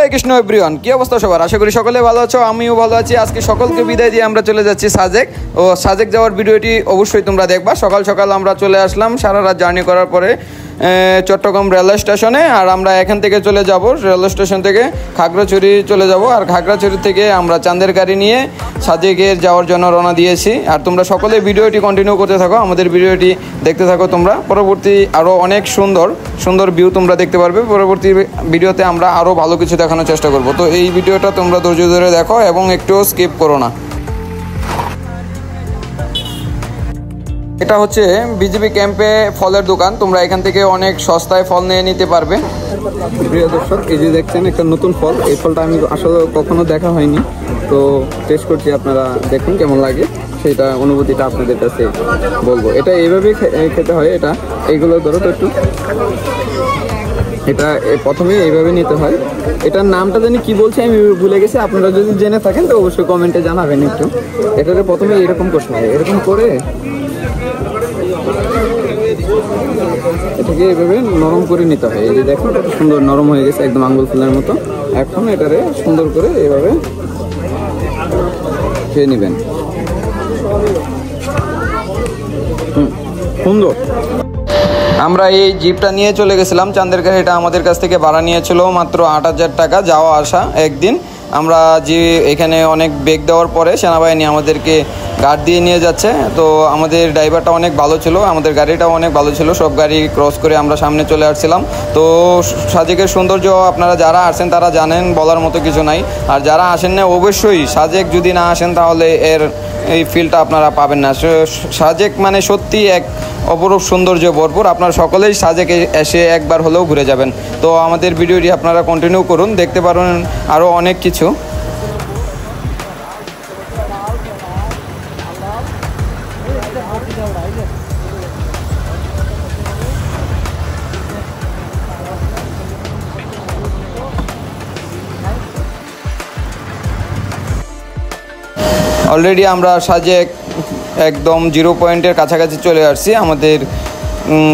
হরে Krishna everyone, কি অবস্থা সবার? আশা করি সকলে ভালো আছো, আমিও ভালো আছি। আজকে সকলকে বিদায় দিয়ে আমরা চলে যাচ্ছি সাজেক। ও সাজেক যাওয়ার ভিডিওটি অবশ্যই তোমরা দেখবা। সকাল সকাল আমরা চলে আসলাম সারা রাত জার্নি করার পরে চট্টগ্রাম রেলওয়ে স্টেশনে। আর আমরা এখান থেকে চলে যাব, রেলওয়ে স্টেশন থেকে খাগড়াছড়ি চলে যাব। আর খাগড়াছড়ি থেকে আমরা চাঁদের গাড়ি নিয়ে সাজেকের যাওয়ার জন্য রওনা দিয়েছি। আর তোমরা সকলে ভিডিওটি কন্টিনিউ করতে থাকো, আমাদের ভিডিওটি দেখতে থাকো তোমরা। পরবর্তী আরও অনেক সুন্দর সুন্দর ভিউ তোমরা দেখতে পারবে। পরবর্তী ভিডিওতে আমরা আরও ভালো কিছু দেখানোর চেষ্টা করব। তো এই ভিডিওটা তোমরা ধৈর্য ধরে দেখো এবং একটুও স্কিপ করো না। এটা হচ্ছে বিজেপি ক্যাম্পে ফলের দোকান। তোমরা এখান থেকে অনেক সস্তায় ফল নিয়ে নিতে পারবে। প্রিয় দর্শক, এই যে দেখছেন একটা নতুন ফল। এই ফলটা আমি আসলে কখনো দেখা হয়নি, তো টেস্ট করছি। আপনারা দেখুন কেমন লাগে, সেটা অনুভূতিটা আপনাদের কাছে বলবো। এটা এইভাবেই খেতে হয়। এটা এইগুলো ধরো তো একটু, এটা প্রথমেই এইভাবে নিতে হয়। এটার নামটা জানি কি বলছে, আমি ভুলে গেছি। আপনারা যদি জেনে থাকেন তো অবশ্যই কমেন্টে জানাবেন একটু। এটাতে প্রথমে এরকম করতে হয়, এরকম করে এটাকে এইভাবে নরম করে নিতে হয়। এই যে দেখুন কত সুন্দর নরম হয়ে গেছে, একদম আঙ্গুল ফুলের মতো। এখন এটারে সুন্দর করে এইভাবে খেয়ে নেবেন। সুন্দর। আমরা এই জিপটা নিয়ে চলে গেছিলাম চাঁদের গাড়ি। এটা আমাদের কাছ থেকে ভাড়া নিয়েছিল মাত্র ৮,০০০ টাকা যাওয়া আসা একদিন। আমরা যে এখানে অনেক বেগ দেওয়ার পরে সেনাবাহিনী আমাদেরকে গার্ড দিয়ে নিয়ে যাচ্ছে। তো আমাদের ড্রাইভারটা অনেক ভালো ছিল, আমাদের গাড়িটাও অনেক ভালো ছিল। সব গাড়ি ক্রস করে আমরা সামনে চলে আসছিলাম। তো সাজেকের সৌন্দর্য আপনারা যারা আসেন তারা জানেন, বলার মতো কিছু নাই। আর যারা আসেন না, অবশ্যই সাজেক যদি না আসেন তাহলে এই ফিলটা আপনারা পাবেন না। সাজেক মানে সত্যি এক অপরূপ সৌন্দর্য ভরপুর। আপনারা সকলেই সাজেকে এসে একবার হলেও ঘুরে যাবেন। তো আমাদের ভিডিওটি আপনারা কন্টিনিউ করুন, দেখতে পারেন আরও অনেক কিছু। অলরেডি আমরা সাজেক একদম 0 পয়েন্টের কাছাকাছি চলে আসছি। আমাদের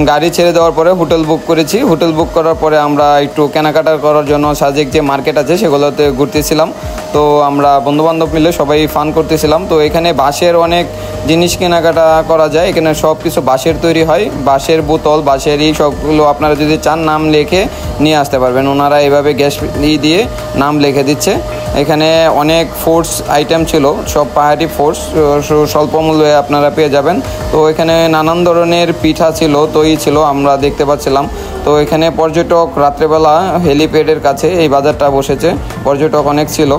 গাড়ি ছেড়ে দেওয়ার পরে হোটেল বুক করেছি। হোটেল বুক করার পরে আমরা একটু কেনাকাটা করার জন্য সাজেক যে মার্কেট আছে সেগুলোতে ঘুরতেছিলাম। তো আমরা বন্ধুবান্ধব মিলে সবাই ফান করতেছিলাম। তো এখানে বাঁশের অনেক জিনিস কেনাকাটা করা যায়। এখানে সব কিছু বাঁশের তৈরি হয়, বাঁশের বোতল, বাঁশেরই সবগুলো আপনারা যদি চান নাম লিখে নিয়ে আসতে পারবেন। ওনারা এভাবে গ্যাস দিয়ে নাম লিখে দিচ্ছে। এখানে অনেক ফোর্স আইটেম ছিল, সব পাহাড়ি ফোর্স, স্বল্প মূল্যে আপনারা পেয়ে যাবেন। তো এখানে নানান ধরনের পিঠা ছিল, দই ছিল, আমরা দেখতে পাচ্ছিলাম। তো এখানে পর্যটক রাত্রেবেলা হেলিপ্যাডের কাছে এই বাজারটা বসেছে, পর্যটক অনেক ছিল।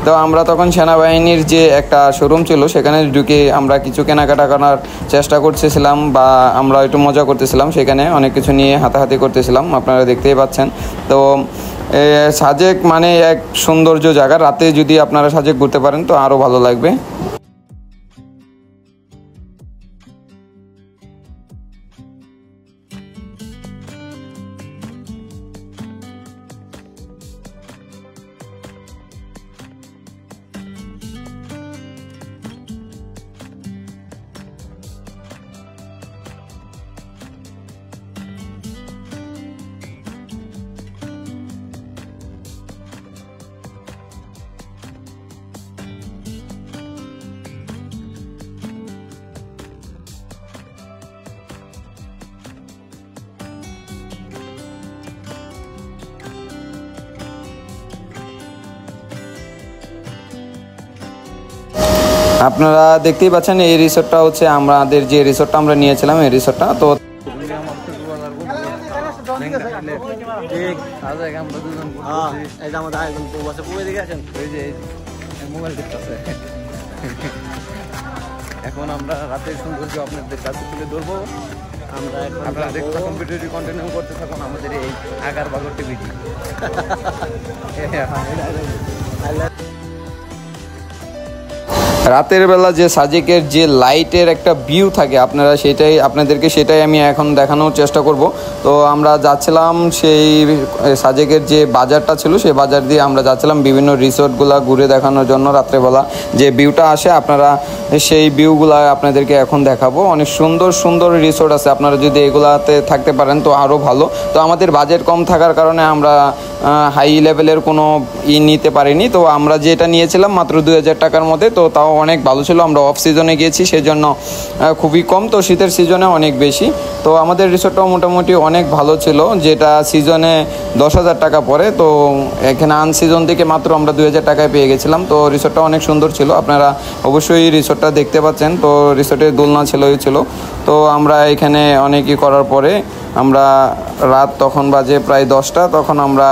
তো আমরা তখন সেনাবাহিনীর যে একটা শোরুম ছিল সেখানে ঢুকে আমরা কিছু কেনাকাটা করার চেষ্টা করতেছিলাম, বা আমরা একটু মজা করতেছিলাম। সেখানে অনেক কিছু নিয়ে হাতাহাতি করতেছিলাম, আপনারা দেখতেই পাচ্ছেন। তো সাজেক মানে এক সৌন্দর্য জায়গা। রাতে যদি আপনারা সাজেক ঘুরতে পারেন তো আরও ভালো লাগবে। আপনারা দেখতেই পাচ্ছেন এই রিসোর্টটা হচ্ছে আমাদের যে রিসোর্টটা আমরা নিয়েছিলাম, এই রিসোর্টটা। তো এখন আমরা রাতের সৌন্দর্য আপনাদের কাছে তুলে ধরবো। আপনারা দেখতে থাকুন, ভিডিওটি কন্টিনিউ করতে থাকুন আমাদের এই আগার বাগর টিভিটি। রাতের বেলা যে সাজেকের যে লাইটের একটা ভিউ থাকে আপনারা আপনাদেরকে সেটাই আমি এখন দেখানোর চেষ্টা করব। তো আমরা যাচ্ছিলাম সেই সাজেকের যে বাজারটা ছিল সেই বাজার দিয়ে আমরা যাচ্ছিলাম বিভিন্ন রিসোর্টগুলো ঘুরে দেখানোর জন্য। রাত্রেবেলা যে ভিউটা আসে আপনারা সেই ভিউগুলো আপনাদেরকে এখন দেখাবো। অনেক সুন্দর সুন্দর রিসোর্ট আছে, আপনারা যদি এগুলাতে থাকতে পারেন তো আরও ভালো। তো আমাদের বাজেট কম থাকার কারণে আমরা হাই লেভেলের কোনো নিতে পারিনি। তো আমরা যেটা নিয়েছিলাম মাত্র 2000 টাকার মধ্যে, তো তাও অনেক ভালো ছিল। আমরা অফ সিজনে গিয়েছি সেজন্য খুবই কম, তো শীতের সিজনে অনেক বেশি। তো আমাদের রিসোর্টটাও মোটামুটি অনেক ভালো ছিল, যেটা সিজনে 10,000 টাকা পড়ে, তো এখানে আনসিজন থেকে মাত্র আমরা 2000 টাকায় পেয়ে গেছিলাম। তো রিসোর্টটা অনেক সুন্দর ছিল, আপনারা অবশ্যই রিসোর্টটা দেখতে পাচ্ছেন। তো রিসোর্টের দোলনা ছিল। তো আমরা এখানে অনেকই করার পরে আমরা রাত তখন বাজে প্রায় 10টা, তখন আমরা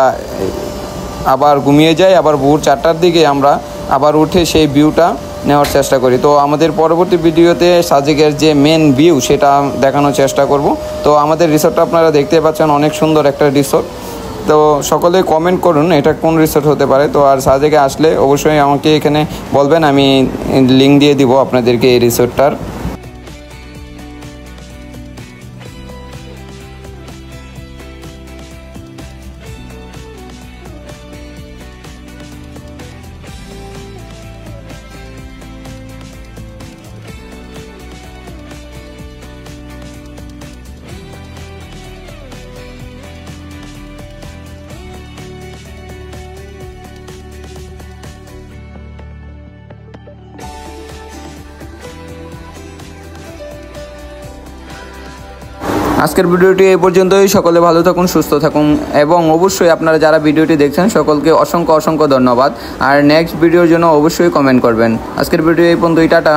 আবার ঘুমিয়ে যাই। আবার ভোর 4টার দিকে আমরা আবার উঠে সেই ভিউটা নেওয়ার চেষ্টা করি। তো আমাদের পরবর্তী ভিডিওতে সাজেকের যে মেন ভিউ সেটা দেখানোর চেষ্টা করব। তো আমাদের রিসোর্টটা আপনারা দেখতে পাচ্ছেন, অনেক সুন্দর একটা রিসোর্ট। তো সকলে কমেন্ট করুন এটা কোন রিসোর্ট হতে পারে। তো আর সাজেকে আসলে অবশ্যই আমাকে এখানে বলবেন, আমি লিঙ্ক দিয়ে দিব আপনাদেরকে এই রিসোর্টটার। আজকের ভিডিওটি এই পর্যন্তই। সকলে ভালো থাকুন, সুস্থ থাকুন, এবং অবশ্যই আপনারা যারা ভিডিওটি দেখছেন সকলকে অসংখ্য ধন্যবাদ। আর নেক্সট ভিডিওর জন্য অবশ্যই কমেন্ট করবেন। আজকের ভিডিও এই পর্যন্তই, টাটা।